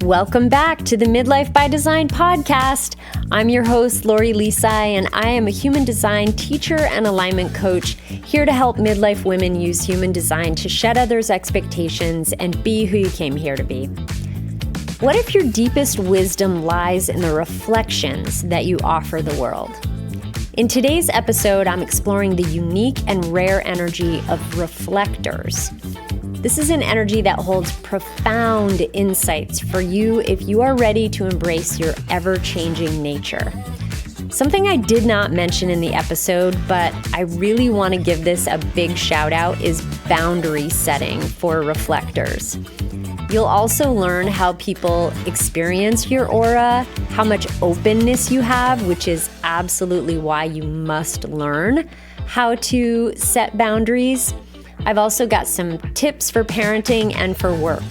Welcome back to the Midlife by Design podcast. I'm your host, Lori Lisai, and I am a human design teacher and alignment coach here to help midlife women use human design to shed others' expectations and be who you came here to be. What if your deepest wisdom lies in the reflections that you offer the world? In today's episode, I'm exploring the unique and rare energy of reflectors. This is an energy that holds profound insights for you if you are ready to embrace your ever-changing nature. Something I did not mention in the episode, but I really want to give this a big shout out, is boundary setting for reflectors. You'll also learn how people experience your aura, how much openness you have, which is absolutely why you must learn how to set boundaries. I've also got some tips for parenting and for work.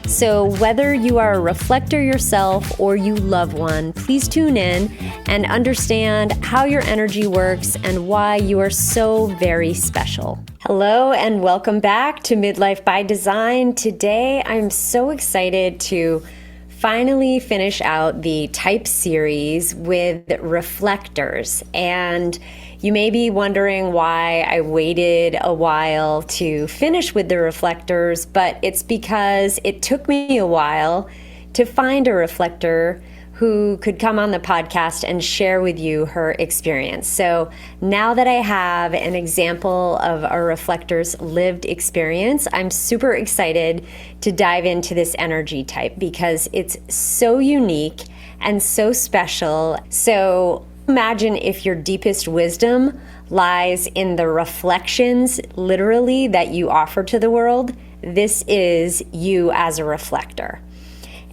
So whether you are a reflector yourself or you love one, please tune in and understand how your energy works and why you are so very special. Hello and welcome back to Midlife by Design. Today I'm so excited to finally finish out the type series with reflectors. And you may be wondering why I waited a while to finish with the reflectors, but it's because it took me a while to find a reflector who could come on the podcast and share with you her experience. So now that I have an example of a reflector's lived experience, I'm super excited to dive into this energy type because it's so unique and so special. So imagine if your deepest wisdom lies in the reflections, literally, that you offer to the world. This is you as a reflector.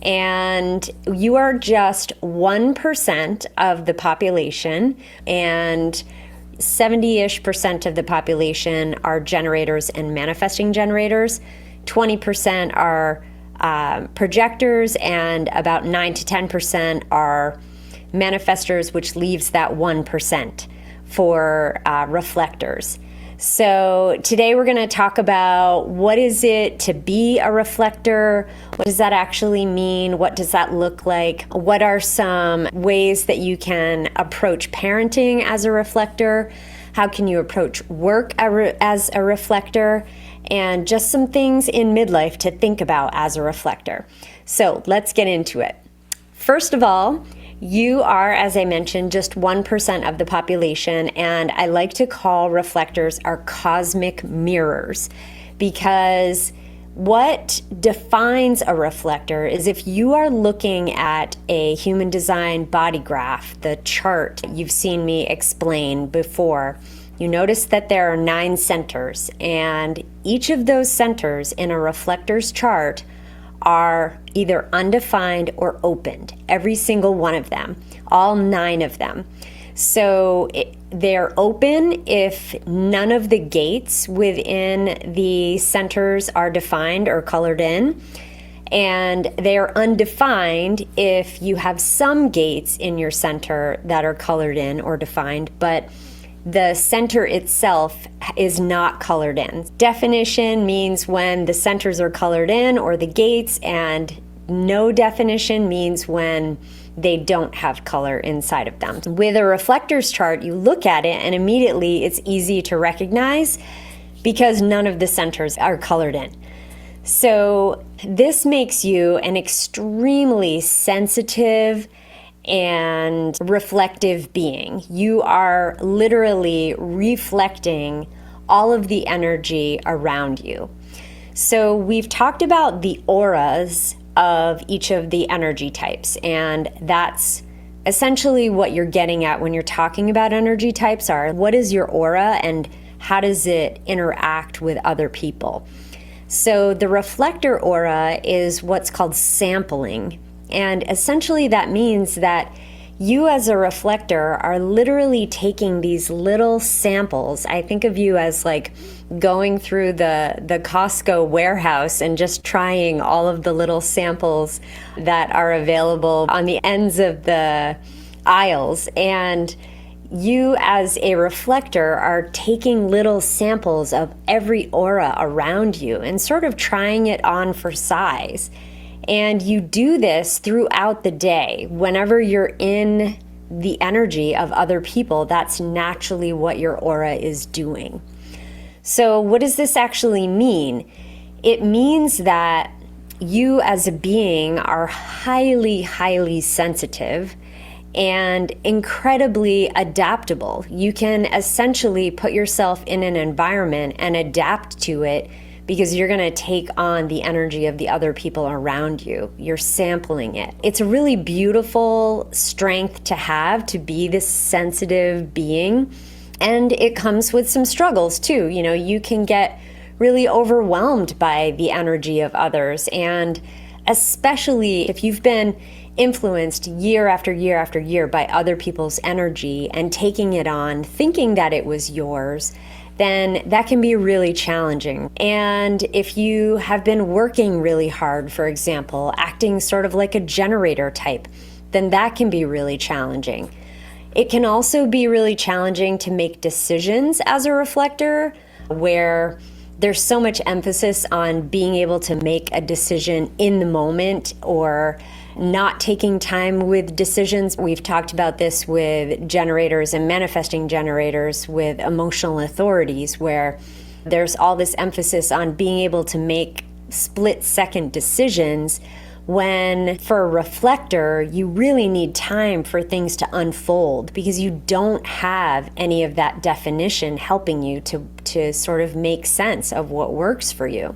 And you are just 1% of the population, and 70-ish% of the population are generators and manifesting generators. 20% are projectors, and about 9 to 10% are manifestors, which leaves that 1% for reflectors. So today we're going to talk about what is it to be a reflector? What does that actually mean? What does that look like? What are some ways that you can approach parenting as a reflector? How can you approach work as a reflector? And just some things in midlife to think about as a reflector. So let's get into it. First of all, you are, as I mentioned, just 1% of the population, and I like to call reflectors our cosmic mirrors, because what defines a reflector is if you are looking at a human design body graph, the chart you've seen me explain before, you notice that there are 9 centers, and each of those centers in a reflector's chart are either undefined or opened, every single one of them, all 9 of them. So they're open if none of the gates within the centers are defined or colored in, and they're undefined if you have some gates in your center that are colored in or defined, but the center itself is not colored in. Definition means when the centers are colored in or the gates, and no definition means when they don't have color inside of them. With a reflector's chart, you look at it and immediately it's easy to recognize because none of the centers are colored in. So this makes you an extremely sensitive and reflective being. You are literally reflecting all of the energy around you. So we've talked about the auras of each of the energy types, and that's essentially what you're getting at when you're talking about energy types. What is your aura and how does it interact with other people? So the reflector aura is what's called sampling. And essentially that means that you as a reflector are literally taking these little samples. I think of you as like going through the Costco warehouse and just trying all of the little samples that are available on the ends of the aisles. And you as a reflector are taking little samples of every aura around you and sort of trying it on for size. And you do this throughout the day. Whenever you're in the energy of other people, that's naturally what your aura is doing. So what does this actually mean? It means that you as a being are highly, highly sensitive and incredibly adaptable. You can essentially put yourself in an environment and adapt to it because you're going to take on the energy of the other people around you. You're sampling it. It's a really beautiful strength to have, to be this sensitive being. And it comes with some struggles too. You know, you can get really overwhelmed by the energy of others. And especially if you've been influenced year after year after year by other people's energy and taking it on, thinking that it was yours, then that can be really challenging. And if you have been working really hard, for example, acting sort of like a generator type, then that can be really challenging. It can also be really challenging to make decisions as a reflector, where there's so much emphasis on being able to make a decision in the moment or not taking time with decisions. We've talked about this with generators and manifesting generators with emotional authorities, where there's all this emphasis on being able to make split-second decisions, when for a reflector, you really need time for things to unfold because you don't have any of that definition helping you to sort of make sense of what works for you.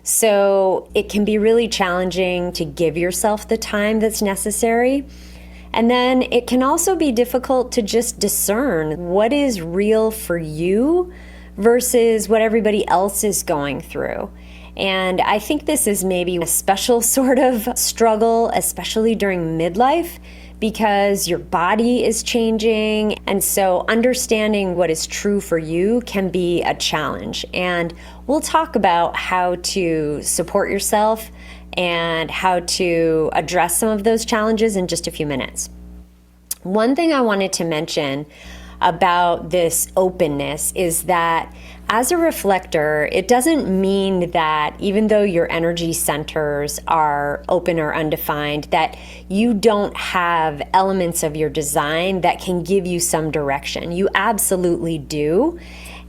So it can be really challenging to give yourself the time that's necessary. And then it can also be difficult to just discern what is real for you versus what everybody else is going through. And I think this is maybe a special sort of struggle, especially during midlife, because your body is changing. And so understanding what is true for you can be a challenge. And we'll talk about how to support yourself and how to address some of those challenges in just a few minutes. One thing I wanted to mention about this openness is that as a reflector, it doesn't mean that even though your energy centers are open or undefined, that you don't have elements of your design that can give you some direction. You absolutely do.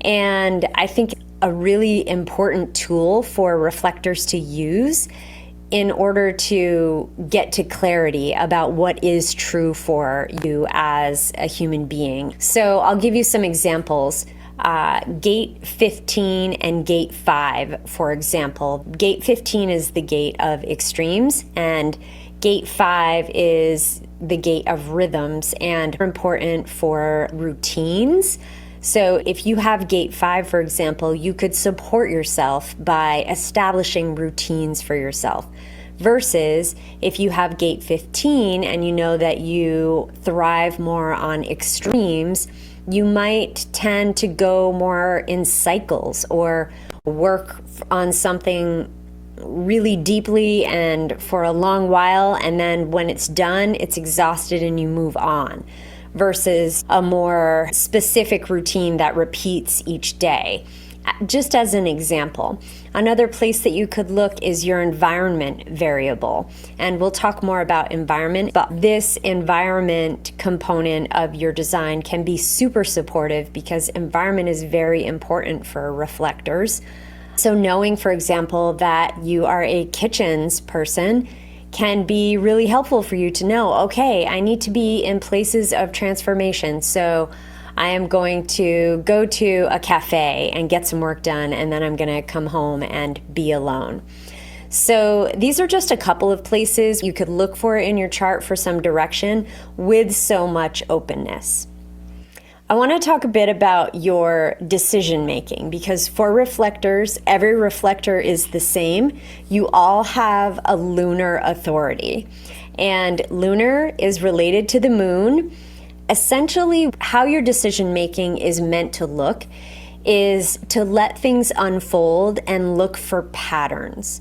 And I think a really important tool for reflectors to use in order to get to clarity about what is true for you as a human being. So I'll give you some examples. Gate 15 and gate 5, for example. Gate 15 is the gate of extremes, and gate 5 is the gate of rhythms and important for routines. So if you have gate 5, for example, you could support yourself by establishing routines for yourself. Versus if you have gate 15 and you know that you thrive more on extremes, you might tend to go more in cycles or work on something really deeply and for a long while, and then when it's done, it's exhausted and you move on, versus a more specific routine that repeats each day. Just as an example, another place that you could look is your environment variable. And we'll talk more about environment, but this environment component of your design can be super supportive because environment is very important for reflectors. So knowing, for example, that you are a kitchens person can be really helpful for you to know, okay, I need to be in places of transformation. So I am going to go to a cafe and get some work done, and then I'm going to come home and be alone. So these are just a couple of places you could look for in your chart for some direction with so much openness. I want to talk a bit about your decision making, because for reflectors, every reflector is the same. You all have a lunar authority, and lunar is related to the moon. Essentially, how your decision making is meant to look is to let things unfold and look for patterns.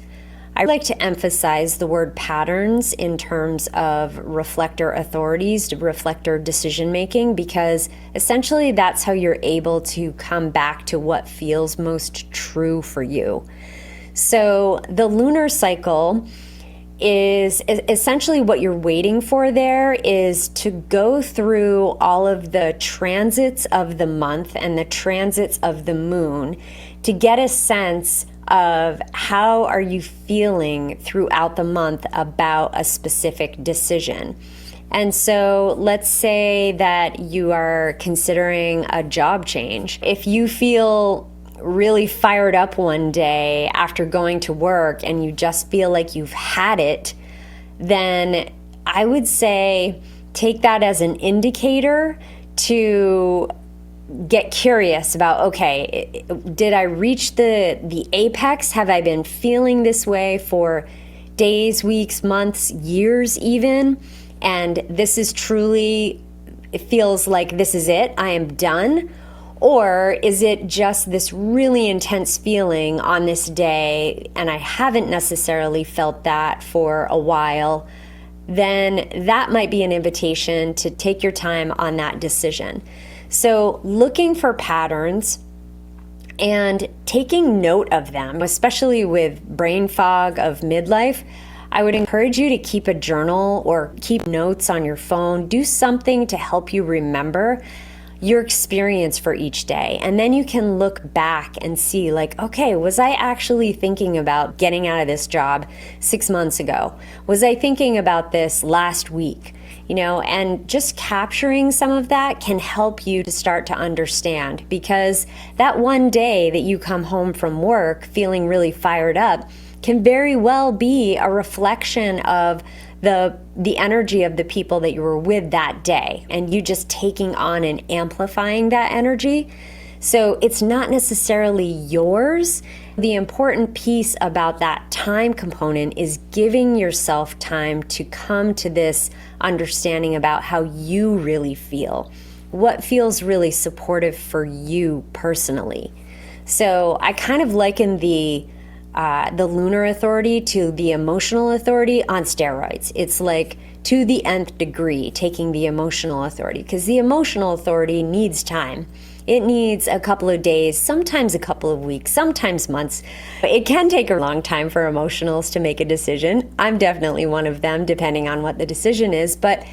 I like to emphasize the word patterns in terms of reflector authorities, reflector decision making, because essentially that's how you're able to come back to what feels most true for you. So the lunar cycle is essentially what you're waiting for there is to go through all of the transits of the month and the transits of the moon to get a sense of how are you feeling throughout the month about a specific decision. And so let's say that you are considering a job change. If you feel really fired up one day after going to work and you just feel like you've had it, then I would say take that as an indicator to get curious about, okay, did I reach the apex? Have I been feeling this way for days, weeks, months, years even? And this is truly, it feels like this is it, I am done? Or is it just this really intense feeling on this day and I haven't necessarily felt that for a while? Then that might be an invitation to take your time on that decision. So looking for patterns and taking note of them, especially with brain fog of midlife, I would encourage you to keep a journal or keep notes on your phone. Do something to help you remember your experience for each day. And then you can look back and see like, okay, was I actually thinking about getting out of this job 6 months ago? Was I thinking about this last week? And just capturing some of that can help you to start to understand, because that one day that you come home from work feeling really fired up can very well be a reflection of the energy of the people that you were with that day, and you just taking on and amplifying that energy. So it's not necessarily yours. The important piece about that time component is giving yourself time to come to this understanding about how you really feel, what feels really supportive for you personally. So I kind of liken the lunar authority to the emotional authority on steroids. It's like to the nth degree, taking the emotional authority, because the emotional authority needs time. It needs a couple of days, sometimes a couple of weeks, sometimes months. It can take a long time for emotionals to make a decision. I'm definitely one of them, depending on what the decision is. But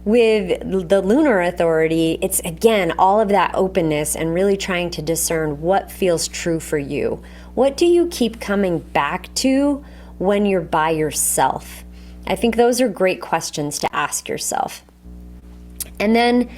with the lunar authority, it's again all of that openness and really trying to discern what feels true for you. What do you keep coming back to when you're by yourself? I think those are great questions to ask yourself. And then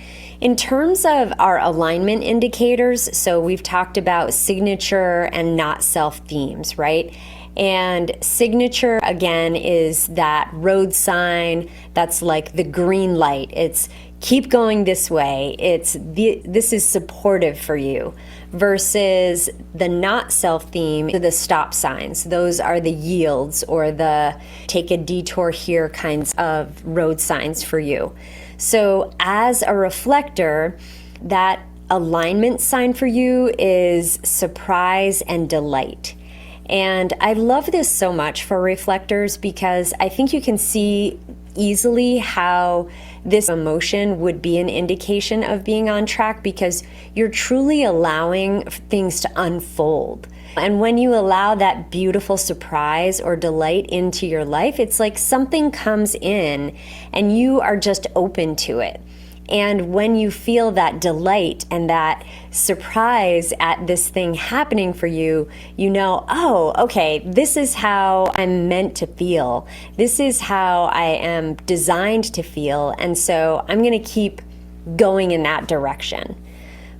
in terms of our alignment indicators, so we've talked about signature and not self themes, right? And signature, again, is that road sign that's like the green light. It's keep going this way. This is supportive for you. Versus the not self theme, the stop signs. Those are the yields or the take a detour here kinds of road signs for you. So as a reflector, that alignment sign for you is surprise and delight. And I love this so much for reflectors because I think you can see easily how this emotion would be an indication of being on track, because you're truly allowing things to unfold. And when you allow that beautiful surprise or delight into your life, it's like something comes in and you are just open to it. And when you feel that delight and that surprise at this thing happening for you, you know, oh, okay, this is how I'm meant to feel. This is how I am designed to feel. And so I'm going to keep going in that direction.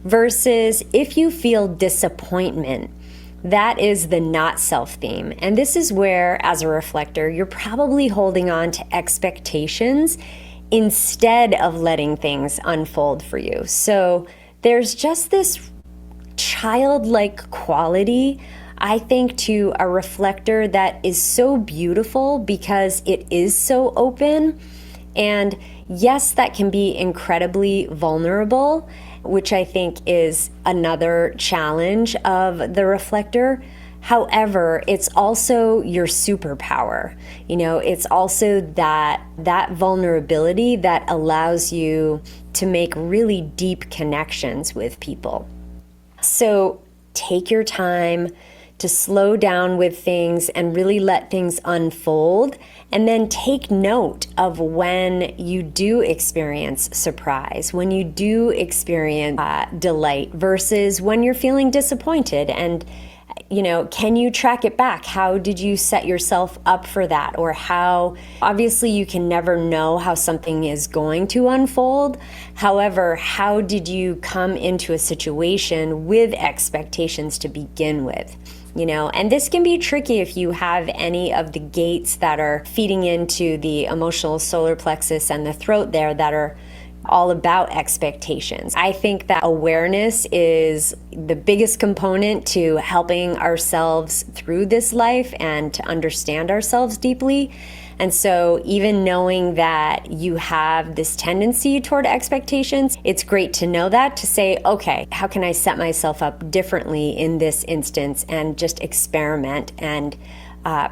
Versus if you feel disappointment, that is the not self theme. And this is where, as a reflector, you're probably holding on to expectations instead of letting things unfold for you. So there's just this childlike quality, I think, to a reflector that is so beautiful because it is so open. And yes, that can be incredibly vulnerable, which I think is another challenge of the reflector. However, it's also your superpower. It's also that vulnerability that allows you to make really deep connections with people. So take your time to slow down with things and really let things unfold, and then take note of when you do experience surprise, when you do experience delight versus when you're feeling disappointed. And can you track it back? How did you set yourself up for that? Or obviously you can never know how something is going to unfold. However, how did you come into a situation with expectations to begin with? And this can be tricky if you have any of the gates that are feeding into the emotional solar plexus and the throat there that are all about expectations. I think that awareness is the biggest component to helping ourselves through this life and to understand ourselves deeply. And so even knowing that you have this tendency toward expectations, it's great to know that, to say, okay, how can I set myself up differently in this instance and just experiment and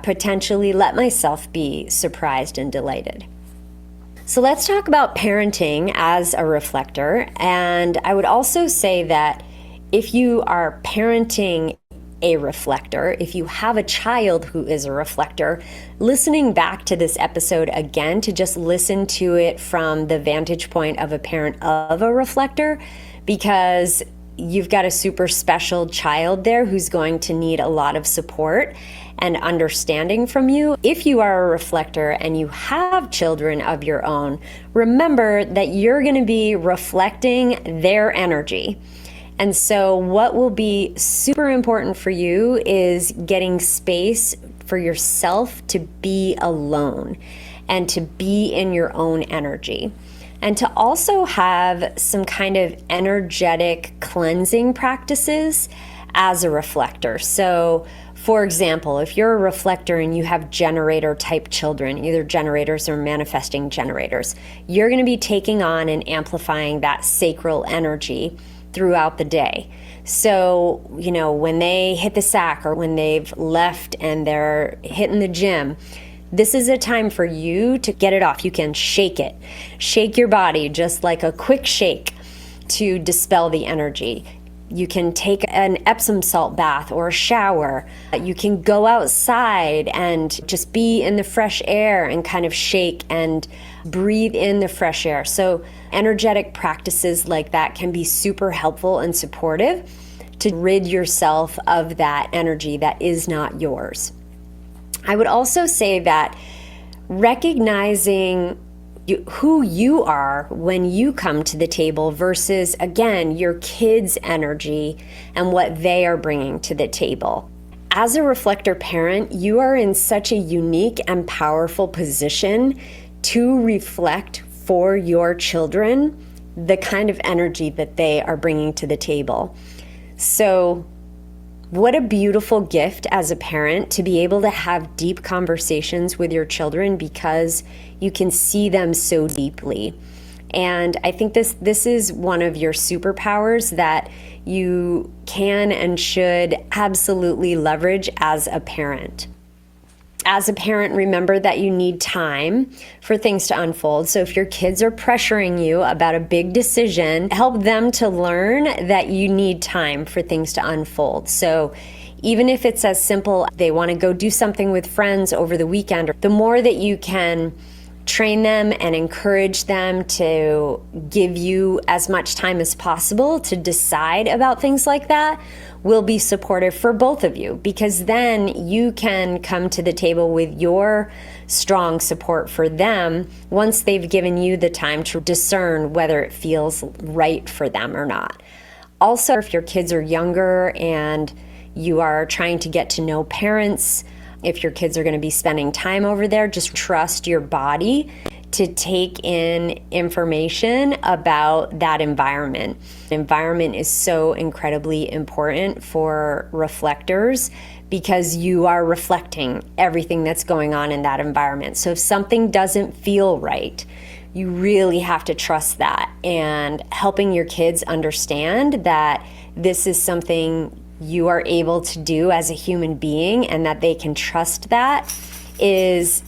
potentially let myself be surprised and delighted. So let's talk about parenting as a reflector. And I would also say that if you are parenting a reflector, if you have a child who is a reflector, listening back to this episode again to just listen to it from the vantage point of a parent of a reflector, because you've got a super special child there who's going to need a lot of support and understanding from you. If you are a reflector and you have children of your own, remember that you're going to be reflecting their energy. And so what will be super important for you is getting space for yourself to be alone and to be in your own energy. And to also have some kind of energetic cleansing practices as a reflector. So for example, if you're a reflector and you have generator type children, either generators or manifesting generators, you're going to be taking on and amplifying that sacral energy throughout the day. So, when they hit the sack or when they've left and they're hitting the gym, this is a time for you to get it off. You can shake it. Shake your body just like a quick shake to dispel the energy. You can take an Epsom salt bath or a shower. You can go outside and just be in the fresh air and kind of shake and breathe in the fresh air. So energetic practices like that can be super helpful and supportive to rid yourself of that energy that is not yours. I would also say that recognizing who you are when you come to the table versus, again, your kids' energy and what they are bringing to the table. As a reflector parent, you are in such a unique and powerful position to reflect for your children the kind of energy that they are bringing to the table. So what a beautiful gift as a parent to be able to have deep conversations with your children because you can see them so deeply. And I think this is one of your superpowers that you can and should absolutely leverage as a parent. As a parent, remember that you need time for things to unfold. So if your kids are pressuring you about a big decision, help them to learn that you need time for things to unfold. So even if it's as simple, they want to go do something with friends over the weekend, the more that you can train them and encourage them to give you as much time as possible to decide about things like that will be supportive for both of you, because then you can come to the table with your strong support for them once they've given you the time to discern whether it feels right for them or not. Also, if your kids are younger and you are trying to get to know parents, if your kids are going to be spending time over there, just trust your body to take in information about that environment. Environment is so incredibly important for reflectors because you are reflecting everything that's going on in that environment. So if something doesn't feel right, you really have to trust that, and helping your kids understand that this is something you are able to do as a human being and that they can trust that is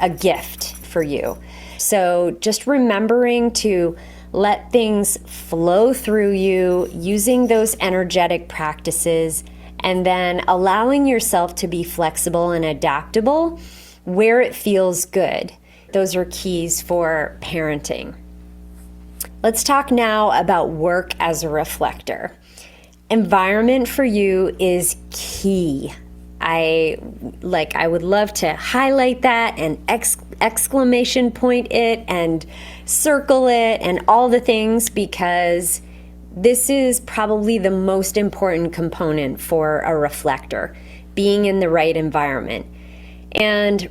a gift for you. So just remembering to let things flow through you, using those energetic practices, and then allowing yourself to be flexible and adaptable where it feels good. Those are keys for parenting. Let's talk now about work as a reflector. Environment for you is key. I would love to highlight that and exclamation point it and circle it and all the things, because this is probably the most important component for a reflector, being in the right environment. And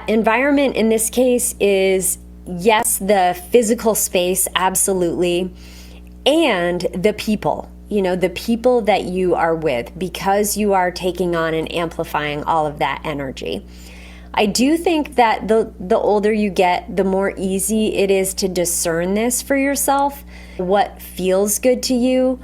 environment in this case is, yes, the physical space, absolutely, and the people. The people that you are with, because you are taking on and amplifying all of that energy. I do think that the older you get, the more easy it is to discern this for yourself, what feels good to you.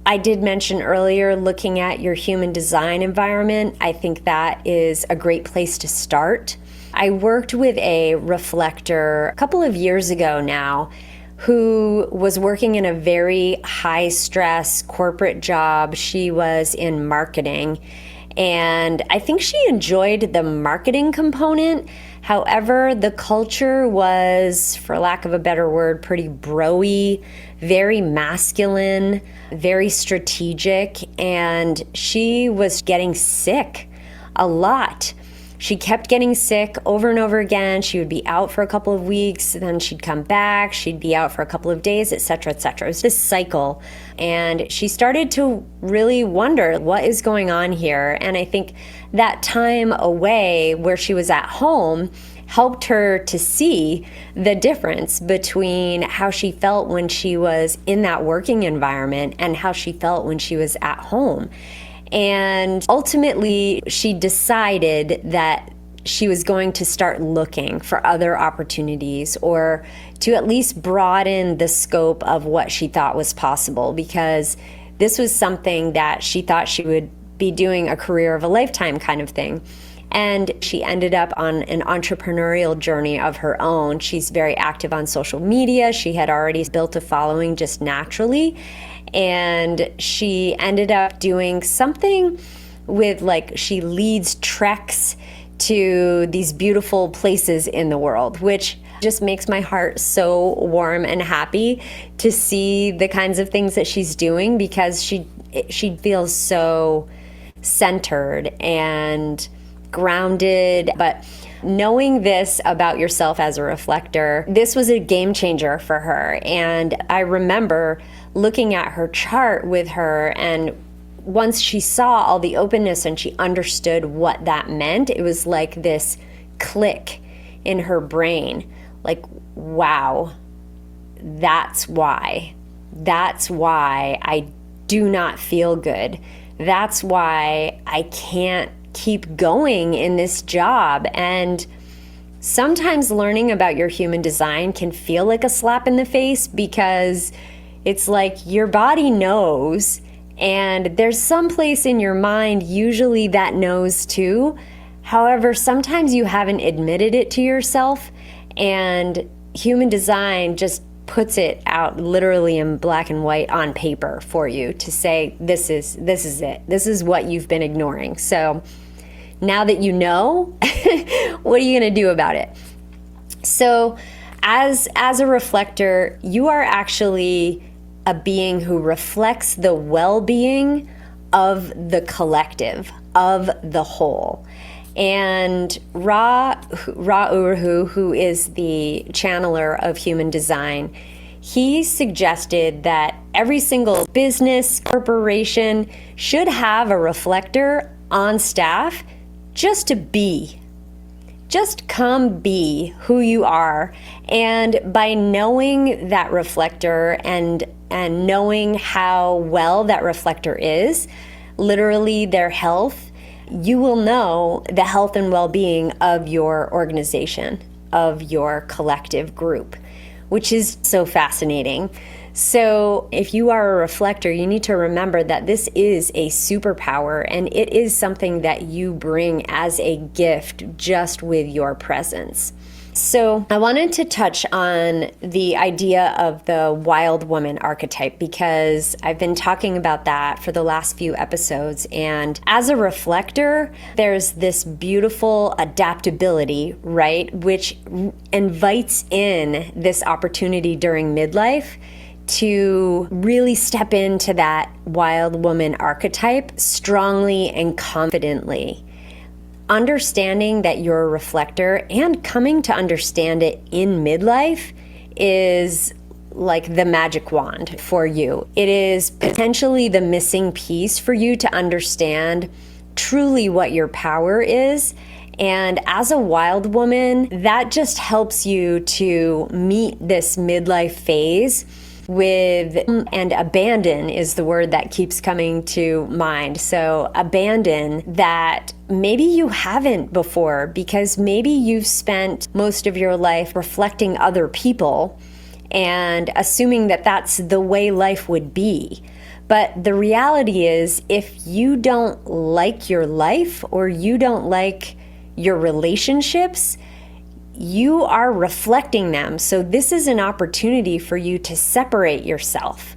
I did mention earlier looking at your human design environment. I think that is a great place to start. I worked with a reflector a couple of years ago now, who was working in a very high-stress corporate job. She was in marketing, and I think she enjoyed the marketing component. However, the culture was, for lack of a better word, pretty bro-y, very masculine, very strategic, and she was getting sick a lot. She kept getting sick over and over again. She would be out for a couple of weeks, then she'd come back, she'd be out for a couple of days, etc., etc. It was this cycle. And she started to really wonder, what is going on here? And I think that time away where she was at home helped her to see the difference between how she felt when she was in that working environment and how she felt when she was at home. And ultimately, she decided that she was going to start looking for other opportunities, or to at least broaden the scope of what she thought was possible, because this was something that she thought she would be doing a career of a lifetime kind of thing. And she ended up on an entrepreneurial journey of her own. She's very active on social media. She had already built a following just naturally. And she ended up doing something with, she leads treks to these beautiful places in the world, which just makes my heart so warm and happy to see the kinds of things that she's doing, because she feels so centered and grounded. But knowing this about yourself as a reflector, this was a game changer for her. And I remember looking at her chart with her, and once she saw all the openness and she understood what that meant, it was like this click in her brain. Like, wow, that's why I do not feel good. That's why I can't keep going in this job. And sometimes learning about your human design can feel like a slap in the face, because it's like your body knows, and there's some place in your mind usually that knows too. However, sometimes you haven't admitted it to yourself, and human design just puts it out literally in black and white on paper for you to say, this is it. This is what you've been ignoring. So now that you know, what are you going to do about it? So as a reflector, you are actually a being who reflects the well-being of the collective, of the whole. And Ra Uru, who is the channeler of human design, he suggested that every single business, corporation should have a reflector on staff just to be. Just come be who you are. And by knowing that reflector and knowing how well that reflector is, literally their health, you will know the health and well-being of your organization, of your collective group, which is so fascinating. So if you are a reflector, you need to remember that this is a superpower, and it is something that you bring as a gift just with your presence. So I wanted to touch on the idea of the wild woman archetype because I've been talking about that for the last few episodes. And as a reflector, there's this beautiful adaptability, right? Which invites in this opportunity during midlife to really step into that wild woman archetype strongly and confidently. Understanding that you're a reflector and coming to understand it in midlife is like the magic wand for you. It is potentially the missing piece for you to understand truly what your power is. And as a wild woman, that just helps you to meet this midlife phase with, and abandon is the word that keeps coming to mind. So abandon that maybe you haven't before because maybe you've spent most of your life reflecting other people and assuming that that's the way life would be. But the reality is, if you don't like your life or you don't like your relationships, you are reflecting them. So this is an opportunity for you to separate yourself.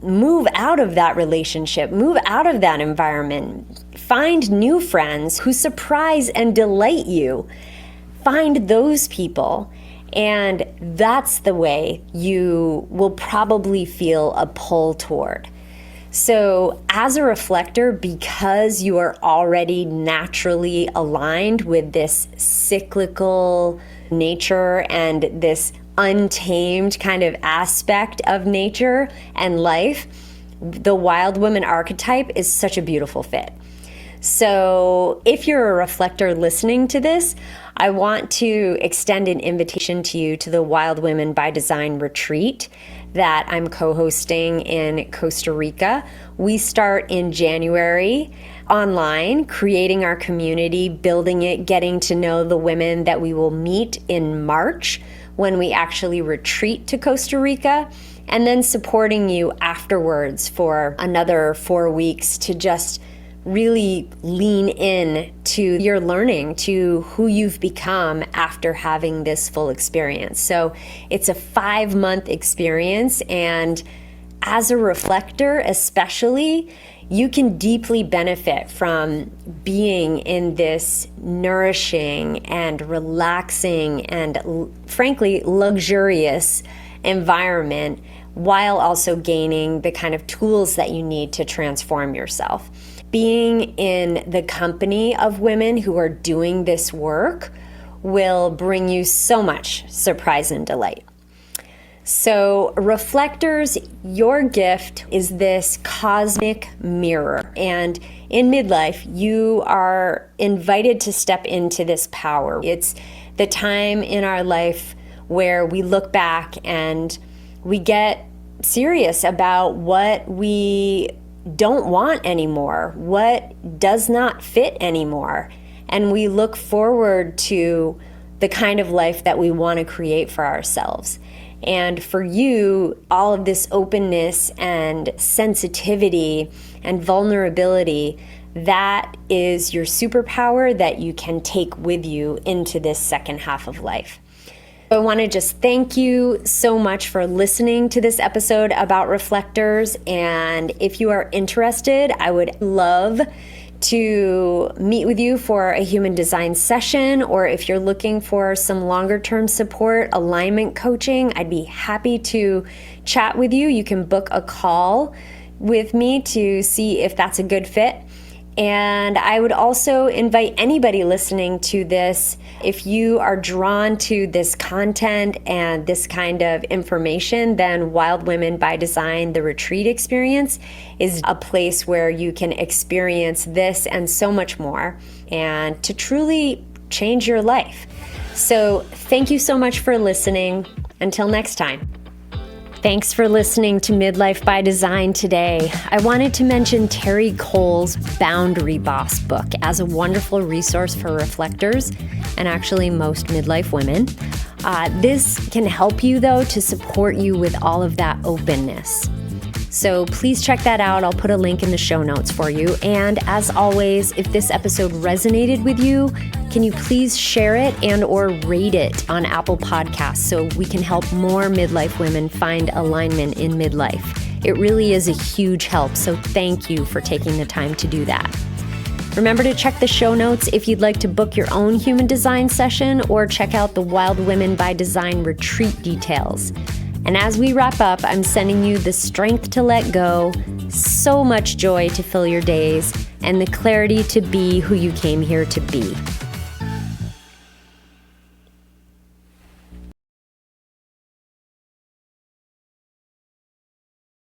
Move out of that relationship, move out of that environment. Find new friends who surprise and delight you. Find those people. And that's the way you will probably feel a pull toward. So as a reflector, because you are already naturally aligned with this cyclical nature and this untamed kind of aspect of nature and life, the wild woman archetype is such a beautiful fit. So if you're a reflector listening to this, I want to extend an invitation to you to the Wild Women by Design retreat that I'm co-hosting in Costa Rica. We start in January online, creating our community, building it, getting to know the women that we will meet in March when we actually retreat to Costa Rica, and then supporting you afterwards for another 4 weeks to just really lean in to your learning, to who you've become after having this full experience. So it's a 5-month experience, and as a reflector especially, you can deeply benefit from being in this nourishing and relaxing and frankly luxurious environment while also gaining the kind of tools that you need to transform yourself. Being in the company of women who are doing this work will bring you so much surprise and delight. So, reflectors, your gift is this cosmic mirror. And in midlife, you are invited to step into this power. It's the time in our life where we look back and we get serious about what we don't want anymore, what does not fit anymore. And we look forward to the kind of life that we want to create for ourselves. And for you, all of this openness and sensitivity and vulnerability, that is your superpower that you can take with you into this second half of life. I want to just thank you so much for listening to this episode about reflectors. And if you are interested, I would love to meet with you for a human design session, or if you're looking for some longer term support, alignment coaching, I'd be happy to chat with you. You can book a call with me to see if that's a good fit. And I would also invite anybody listening to this, if you are drawn to this content and this kind of information, then Wild Women by Design, the retreat experience, is a place where you can experience this and so much more, and to truly change your life. So thank you so much for listening. Until next time. Thanks for listening to Midlife by Design today. I wanted to mention Terry Cole's Boundary Boss book as a wonderful resource for reflectors and actually most midlife women. This can help you, though, to support you with all of that openness. So please check that out. I'll put a link in the show notes for you. And as always, if this episode resonated with you, can you please share it and or rate it on Apple Podcasts so we can help more midlife women find alignment in midlife? It really is a huge help, so thank you for taking the time to do that. Remember to check the show notes if you'd like to book your own human design session or check out the Wild Women by Design retreat details. And as we wrap up, I'm sending you the strength to let go, so much joy to fill your days, and the clarity to be who you came here to be.